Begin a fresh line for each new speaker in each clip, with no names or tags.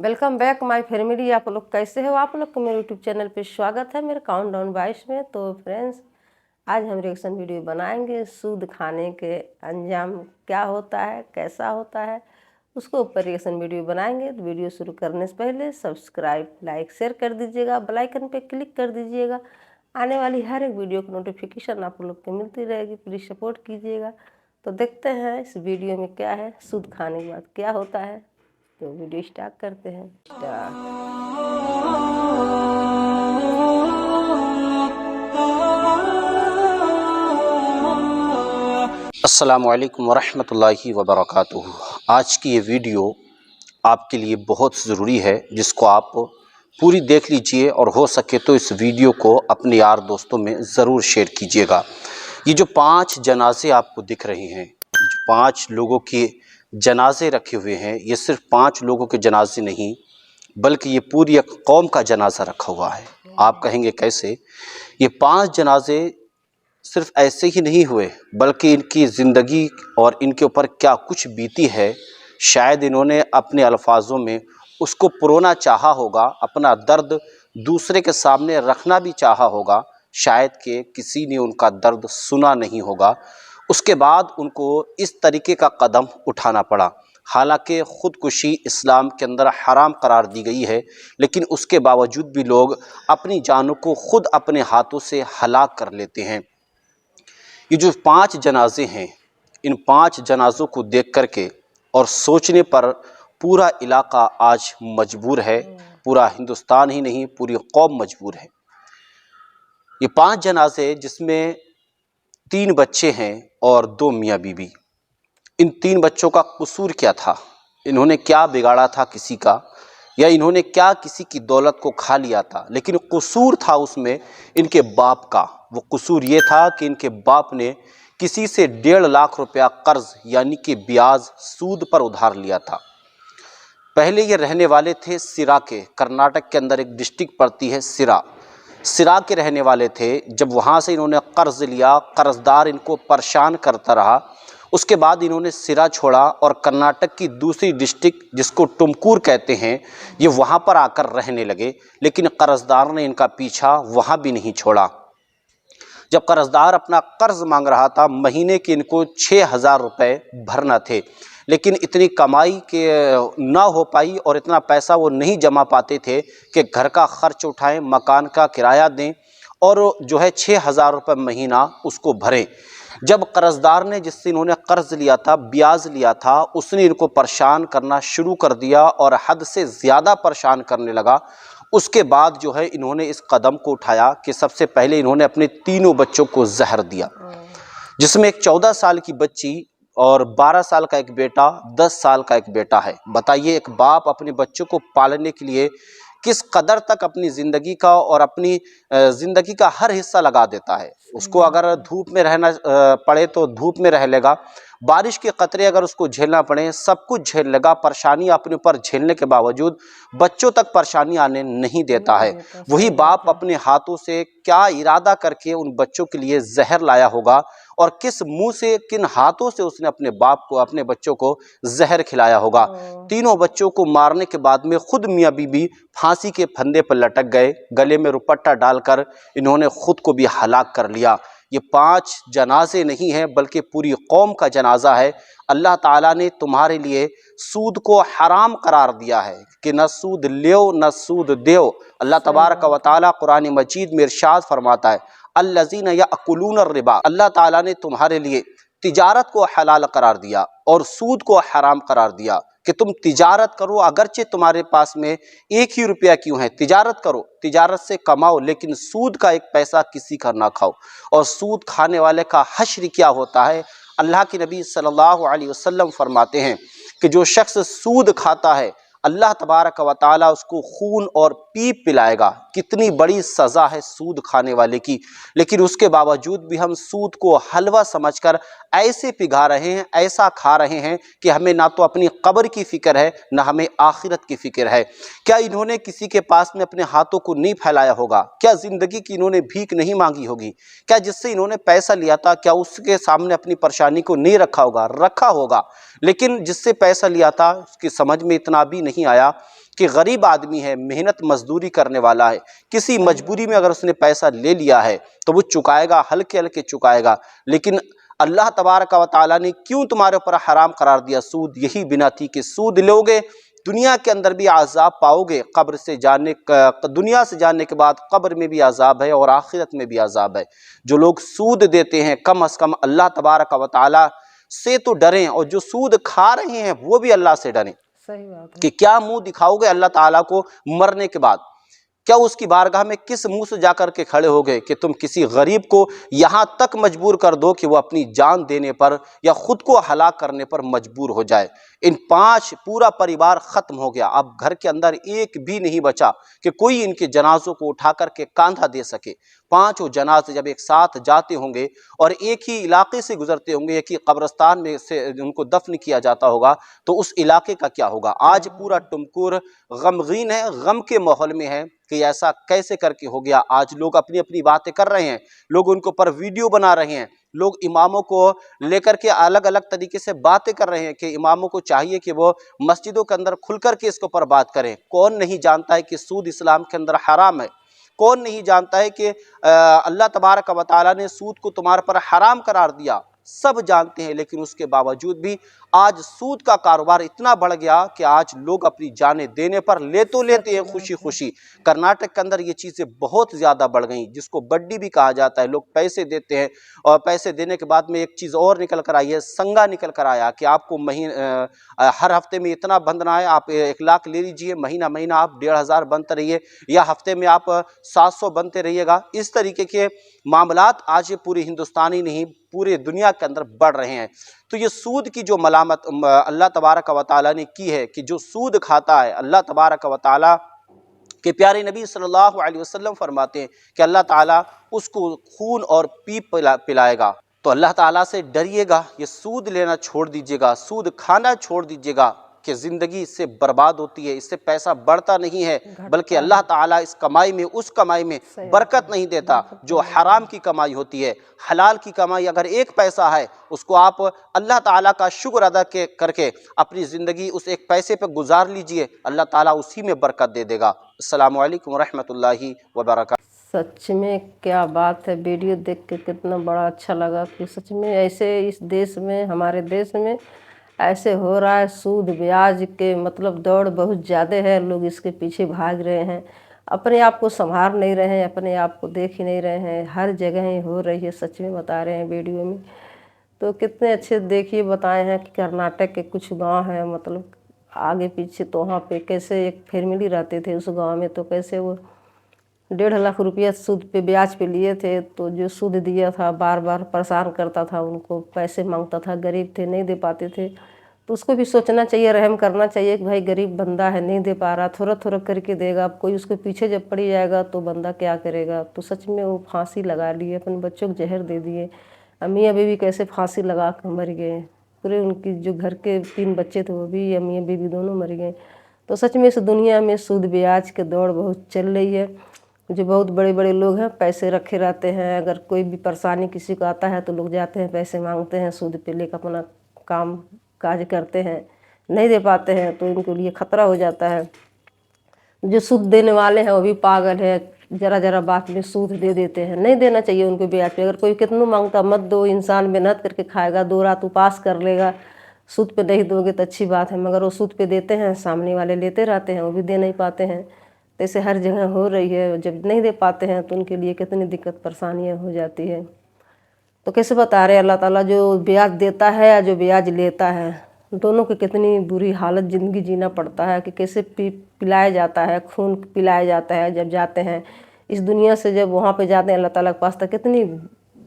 Welcome back my family. आप लोग कैसे हो? आप लोग को मेरे यूट्यूब चैनल पे स्वागत है मेरे काउंटडाउन बाइस में। तो फ्रेंड्स, आज हम रिएक्शन वीडियो बनाएंगे। सूद खाने के अंजाम क्या होता है, कैसा होता है, उसको ऊपर रिएक्शन वीडियो बनाएंगे। तो वीडियो शुरू करने से पहले सब्सक्राइब, लाइक, शेयर कर दीजिएगा, बेल आइकन पे क्लिक कर दीजिएगा। आने वाली हर एक वीडियो की नोटिफिकेशन आप लोग को मिलती रहेगी। प्लीज़ सपोर्ट कीजिएगा। तो देखते हैं इस वीडियो में क्या है, सूद खाने के बाद क्या होता है। तो वीडियो स्टार्ट करते हैं।
अस्सलामु अलैकुम वरहमतुल्लाहि वबरकातुहू। आज की ये वीडियो आपके लिए बहुत ज़रूरी है, जिसको आप पूरी देख लीजिए और हो सके तो इस वीडियो को अपने यार दोस्तों में ज़रूर शेयर कीजिएगा। ये जो 5 जनाजे आपको दिख रहे हैं, जो 5 लोगों के जनाजे रखे हुए हैं, ये सिर्फ 5 लोगों के जनाजे नहीं बल्कि ये पूरी एक कौम का जनाजा रखा हुआ है। आप कहेंगे कैसे? ये 5 जनाजे सिर्फ ऐसे ही नहीं हुए बल्कि इनकी ज़िंदगी और इनके ऊपर क्या कुछ बीती है, शायद इन्होंने अपने अल्फाजों में उसको पुरोना चाहा होगा, अपना दर्द दूसरे के सामने रखना भी चाहा होगा, शायद कि किसी ने उनका दर्द सुना नहीं होगा। उसके बाद उनको इस तरीके का कदम उठाना पड़ा। हालांकि ख़ुदकुशी इस्लाम के अंदर हराम करार दी गई है, लेकिन उसके बावजूद भी लोग अपनी जानों को ख़ुद अपने हाथों से हलाक कर लेते हैं। ये जो 5 जनाजे हैं, इन 5 जनाजों को देख करके और सोचने पर पूरा इलाका आज मजबूर है। पूरा हिंदुस्तान ही नहीं, पूरी कौम मजबूर है। ये 5 जनाजे जिसमें 3 बच्चे हैं और 2 मियाँ बीबी। इन 3 बच्चों का कसूर क्या था? इन्होंने क्या बिगाड़ा था किसी का, या इन्होंने क्या किसी की दौलत को खा लिया था? लेकिन कसूर था उसमें इनके बाप का। वो कसूर ये था कि इनके बाप ने किसी से 1.5 लाख रुपया कर्ज यानी कि ब्याज सूद पर उधार लिया था। पहले ये रहने वाले थे सिरा के, कर्नाटक के अंदर एक डिस्ट्रिक्ट पड़ती है सिरा के रहने वाले थे। जब वहाँ से इन्होंने कर्ज लिया, कर्जदार इनको परेशान करता रहा। उसके बाद इन्होंने सिरा छोड़ा और कर्नाटक की दूसरी डिस्ट्रिक्ट जिसको टुमकुर कहते हैं, ये वहाँ पर आकर रहने लगे। लेकिन कर्जदार ने इनका पीछा वहाँ भी नहीं छोड़ा। जब कर्जदार अपना कर्ज मांग रहा था, महीने के इनको 6,000 रुपये भरना थे, लेकिन इतनी कमाई के ना हो पाई और इतना पैसा वो नहीं जमा पाते थे कि घर का खर्च उठाएं, मकान का किराया दें और जो है 6,000 रुपये महीना उसको भरें। जब कर्जदार ने, जिससे इन्होंने कर्ज लिया था, ब्याज लिया था, उसने इनको परेशान करना शुरू कर दिया और हद से ज़्यादा परेशान करने लगा। उसके बाद जो है इन्होंने इस कदम को उठाया कि सबसे पहले इन्होंने अपने 3 बच्चों को जहर दिया, जिसमें एक 14 साल की बच्ची और 12 साल का एक बेटा, 10 साल का एक बेटा है। बताइए, एक बाप अपने बच्चों को पालने के लिए किस कदर तक अपनी ज़िंदगी का और अपनी ज़िंदगी का हर हिस्सा लगा देता है। उसको अगर धूप में रहना पड़े तो धूप में रह लेगा, बारिश के कतरे अगर उसको झेलना पड़े सब कुछ झेल लेगा। परेशानी अपने ऊपर झेलने के बावजूद बच्चों तक परेशानी आने नहीं देता है। वही बाप अपने हाथों से क्या इरादा करके उन बच्चों के लिए जहर लाया होगा और किस मुंह से, किन हाथों से उसने अपने बाप को, अपने बच्चों को जहर खिलाया होगा। 3 बच्चों को मारने के बाद में खुद मियाँ बीबी फांसी के फंदे पर लटक गए। गले में रुपट्टा डालकर इन्होंने खुद को भी हलाक कर लिया। ये 5 जनाजे नहीं हैं बल्कि पूरी कौम का जनाजा है। अल्लाह ताला ने तुम्हारे लिए सूद को हराम करार दिया है कि न सूद लो न सूद देओ। अल्लाह तबारक व तआला कुरान मजीद में इरशाद फरमाता है, अल्लज़ीना याकुलून रिबा। अल्लाह ताला ने तुम्हारे लिए तिजारत को हलाल करार दिया और सूद को हराम करार दिया कि तुम तिजारत करो, अगरचे तुम्हारे पास में 1 ही रुपया क्यों है, तिजारत करो, तिजारत से कमाओ, लेकिन सूद का एक पैसा किसी का ना खाओ। और सूद खाने वाले का हश्र क्या होता है? अल्लाह के नबी सल्लल्लाहु अलैहि वसल्लम फरमाते हैं कि जो शख्स सूद खाता है, अल्लाह तबारक व तआला उसको खून और पीप पिलाएगा। कितनी बड़ी सज़ा है सूद खाने वाले की, लेकिन उसके बावजूद भी हम सूद को हलवा समझकर ऐसे पिघा रहे हैं, ऐसा खा रहे हैं कि हमें ना तो अपनी कब्र की फ़िक्र है, ना हमें आखिरत की फ़िक्र है। क्या इन्होंने किसी के पास में अपने हाथों को नहीं फैलाया होगा? क्या ज़िंदगी की इन्होंने भीख नहीं मांगी होगी? क्या जिससे इन्होंने पैसा लिया था, क्या उसके सामने अपनी परेशानी को नहीं रखा होगा? रखा होगा, लेकिन जिससे पैसा लिया था उसकी समझ में इतना भी नहीं आया کہ غریب آدمی ہے، محنت مزدوری کرنے والا ہے، کسی مجبوری میں اگر اس نے پیسہ لے لیا ہے تو وہ چکائے گا، ہلکے ہلکے چکائے گا، لیکن اللہ تبارک و تعالیٰ نے کیوں تمہارے اوپر حرام قرار دیا سود؟ یہی بنا تھی کہ سود لوگے دنیا کے اندر بھی عذاب پاؤ گے، دنیا سے جاننے کے بعد قبر میں بھی عذاب ہے اور آخرت میں بھی عذاب ہے۔ جو لوگ سود دیتے ہیں کم از کم اللہ تبارک و تعالیٰ سے تو ڈریں، اور جو سود کھا رہے ہیں وہ بھی اللہ سے ڈریں
صحیح بات ہے۔
کہ کیا منہ دکھاؤ گے اللہ تعالیٰ کو مرنے کے بعد؟ کیا اس کی بارگاہ میں کس منہ سے جا کر کے کھڑے ہو گئے کہ تم کسی غریب کو یہاں تک مجبور کر دو کہ وہ اپنی جان دینے پر یا خود کو ہلاک کرنے پر مجبور ہو جائے؟ ان 5 پورا پریوار ختم ہو گیا، اب گھر کے اندر ایک بھی نہیں بچا کہ کوئی ان کے جنازوں کو اٹھا کر کے کاندھا دے سکے۔ 5 جنازے جب ایک ساتھ جاتے ہوں گے اور ایک ہی علاقے سے گزرتے ہوں گے، ایک ہی قبرستان میں سے ان کو دفن کیا جاتا ہوگا، تو اس علاقے کا کیا ہوگا؟ آج پورا ٹمکور غمگین ہے، غم کے ماحول میں ہے کہ ایسا کیسے کر کے ہو گیا۔ آج لوگ اپنی اپنی باتیں کر رہے ہیں، لوگ ان کے اوپر ویڈیو بنا رہے ہیں، لوگ اماموں کو لے کر کے الگ الگ طریقے سے باتیں کر رہے ہیں کہ اماموں کو چاہیے کہ وہ مسجدوں کے اندر کھل کر کے اس کے اوپر بات کریں۔ کون نہیں جانتا ہے کہ سود اسلام کے اندر حرام ہے؟ کون نہیں جانتا ہے کہ اللہ تبارک و تعالیٰ نے سود کو تمہارے پر حرام قرار دیا؟ سب جانتے ہیں، لیکن اس کے باوجود بھی آج سود کا کاروبار اتنا بڑھ گیا کہ آج لوگ اپنی جانیں دینے پر لیتے ہیں خوشی خوشی۔ کرناٹک کے اندر یہ چیزیں بہت زیادہ بڑھ گئیں، جس کو بڈی بھی کہا جاتا ہے۔ لوگ پیسے دیتے ہیں اور پیسے دینے کے بعد میں ایک چیز اور نکل کر آئی ہے، سنگا نکل کر آیا کہ آپ کو ہر ہفتے میں اتنا بندھنا ہے، آپ 1 لاکھ لے لیجئے، مہینہ مہینہ آپ 1,500 بنتے رہیے، یا ہفتے میں آپ 700 بنتے رہیے گا۔ اس طریقے کے معاملات آج پوری ہندوستانی نہیں پورے دنیا کے اندر بڑھ رہے ہیں۔ تو یہ سود کی جو ملامت اللہ تبارک و تعالیٰ نے کی ہے کہ جو سود کھاتا ہے، اللہ تبارک و تعالیٰ کے پیارے نبی صلی اللہ علیہ وسلم فرماتے ہیں کہ اللہ تعالیٰ اس کو خون اور پیپ پلائے گا۔ تو اللہ تعالیٰ سے ڈریے گا، یہ سود لینا چھوڑ دیجیے گا، سود کھانا چھوڑ دیجیے گا کہ زندگی اس سے برباد ہوتی ہے، اس سے پیسہ بڑھتا نہیں ہے، بلکہ اللہ تعالیٰ اس کمائی میں برکت نہیں دیتا جو حرام کی کمائی ہوتی ہے۔ حلال کی کمائی اگر 1 پیسہ ہے، اس کو آپ اللہ تعالیٰ کا شکر ادا کر کے اپنی زندگی اس 1 پیسے پہ گزار لیجئے، اللہ تعالیٰ اسی میں برکت دے دے گا۔ السلام علیکم ورحمۃ اللہ وبرکاتہ۔
سچ میں کیا بات ہے، ویڈیو دیکھ کے کتنا بڑا اچھا لگا کہ سچ میں ایسے اس دیش میں، ہمارے دیش میں ایسے ہو رہا ہے۔ سود بیاج کے مطلب دوڑ بہت زیادہ ہے، لوگ اس کے پیچھے بھاگ رہے ہیں، اپنے آپ کو سنبھال نہیں رہے ہیں، اپنے آپ کو دیکھ ہی نہیں رہے ہیں، ہر جگہ ہی ہو رہی ہے، سچ میں بتا رہے ہیں ویڈیو میں۔ تو کتنے اچھے دیکھیے بتائے ہیں کہ کرناٹک کے کچھ گاؤں ہیں، مطلب آگے پیچھے، تو وہاں پہ کیسے ایک فیملی رہتے تھے اس گاؤں میں، تو کیسے وہ 1.5 لاکھ روپیہ سود پہ بیاج پہ لیے تھے، تو جو سود دیا تھا بار بار پریشان کرتا تھا، ان کو پیسے مانگتا تھا، غریب تھے نہیں دے پاتے تھے، تو اس کو بھی سوچنا چاہیے، رحم کرنا چاہیے کہ بھائی غریب بندہ ہے نہیں دے پا رہا، تھوڑا تھوڑا کر کے دے گا، کوئی اس کے پیچھے جب پڑی جائے گا تو بندہ کیا کرے گا۔ تو سچ میں وہ پھانسی لگا لیے، اپنے بچوں کو زہر دے دیے، امی ابی بھی کیسے پھانسی لگا کر مر گئے، پورے ان کی جو گھر کے 3 بچے تھے وہ بھی، امی ابی بھی دونوں مر گئے۔ تو سچ میں اس دنیا میں سود بیاج کے دوڑ بہت چل رہی ہے۔ جو بہت بڑے بڑے لوگ ہیں پیسے رکھے رہتے ہیں، اگر کوئی بھی پریشانی کسی کو آتا ہے تو لوگ جاتے ہیں پیسے مانگتے ہیں، سود پہ لے کے اپنا کام کاج کرتے ہیں، نہیں دے پاتے ہیں تو ان کے لیے خطرہ ہو جاتا ہے۔ جو سود دینے والے ہیں وہ بھی پاگل ہے، ذرا ذرا بات میں سود دے دیتے ہیں، نہیں دینا چاہیے ان کو بیاج پہ۔ اگر کوئی کتنا مانگتا مت دو، انسان محنت کر کے کھائے گا، 2 رات اپاس کر لے گا، سود پہ نہیں دو گے تو اچھی بات ہے، مگر وہ سود پہ دیتے ہیں، سامنے والے لیتے رہتے ہیں، وہ بھی دے نہیں پاتے ہیں۔ ایسے ہر جگہ ہو رہی ہے، جب نہیں دے پاتے ہیں تو ان کے لیے کتنی دقت پریشانیاں ہو جاتی ہے۔ تو کیسے بتا رہے اللہ تعالیٰ جو بیاج دیتا ہے یا جو بیاج لیتا ہے، دونوں کی کتنی بری حالت زندگی جینا پڑتا ہے، کہ کیسے پلایا جاتا ہے، خون پلایا جاتا ہے جب جاتے ہیں اس دنیا سے، جب وہاں پہ جاتے ہیں اللہ تعالیٰ کے پاس تو کتنی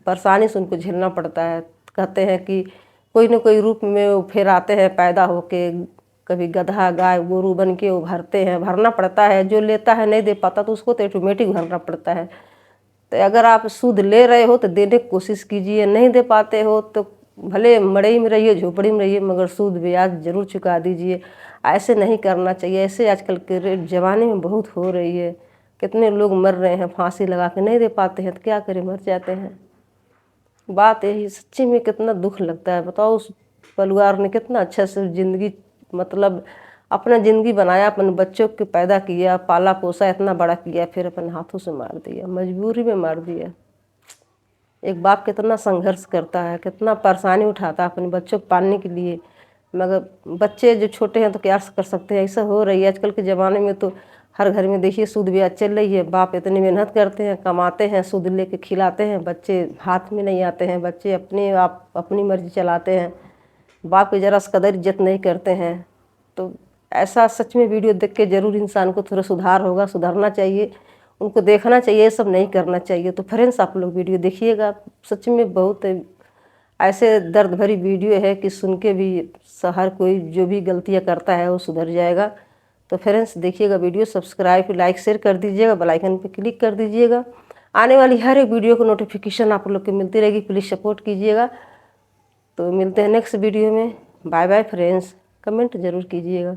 پریشانی سے ان کو جھیلنا پڑتا ہے۔ کہتے ہیں کہ کوئی نہ کوئی روپ میں وہ پھر آتے ہیں پیدا ہو کے، کبھی گدھا گائے گورو بن کے وہ بھرتے ہیں، بھرنا پڑتا ہے، جو لیتا ہے نہیں دے پاتا تو اس کو تو آٹومیٹک بھرنا پڑتا ہے۔ تو اگر آپ سود لے رہے ہو تو دینے کی کوشش کیجئے، نہیں دے پاتے ہو تو بھلے مڑئی میں رہیے جھوپڑی میں رہیے مگر سود بیاج ضرور چکا دیجئے۔ ایسے نہیں کرنا چاہیے، ایسے آج کل کے زمانے میں بہت ہو رہی ہے، کتنے لوگ مر رہے ہیں پھانسی لگا کے، نہیں دے پاتے ہیں تو کیا کریں، مر جاتے ہیں۔ بات یہی، سچی میں کتنا دکھ لگتا ہے، بتاؤ اس پریوار نے کتنا اچھا سے زندگی مطلب अपना ज़िंदगी बनाया, अपने बच्चों के पैदा किया, पाला पोसा, इतना बड़ा किया, फिर अपने हाथों से मार दिया, मजबूरी में मार दिया। एक बाप कितना संघर्ष करता है, कितना परेशानी उठाता है अपने बच्चों को पालने के लिए, मगर बच्चे जो छोटे हैं तो क्या कर सकते हैं। ऐसा हो रही है आजकल के ज़माने में, तो हर घर में देखिए सूद ब्याज चल रही है। बाप इतनी मेहनत करते हैं, कमाते हैं, सूद लेके खिलाते हैं, बच्चे हाथ में नहीं आते हैं, बच्चे अपने आप अपनी मर्जी चलाते हैं, बाप की ज़रा कदर इज्जत नहीं करते हैं। तो ऐसा सच में वीडियो देख के ज़रूर इंसान को थोड़ा सुधार होगा, सुधरना चाहिए, उनको देखना चाहिए, ये सब नहीं करना चाहिए। तो फ्रेंड्स आप लोग वीडियो देखिएगा, सच में बहुत ऐसे दर्द भरी वीडियो है कि सुन के भी हर कोई जो भी गलतियाँ करता है वो सुधर जाएगा। तो फ्रेंड्स देखिएगा वीडियो, सब्सक्राइब लाइक शेयर कर दीजिएगा, बेल आइकन पे क्लिक कर दीजिएगा। आने वाली हर एक वीडियो को नोटिफिकेशन आप लोग को मिलती रहेगी, प्लीज़ सपोर्ट कीजिएगा। तो मिलते हैं नेक्स्ट वीडियो में। बाय बाय फ्रेंड्स, कमेंट ज़रूर कीजिएगा।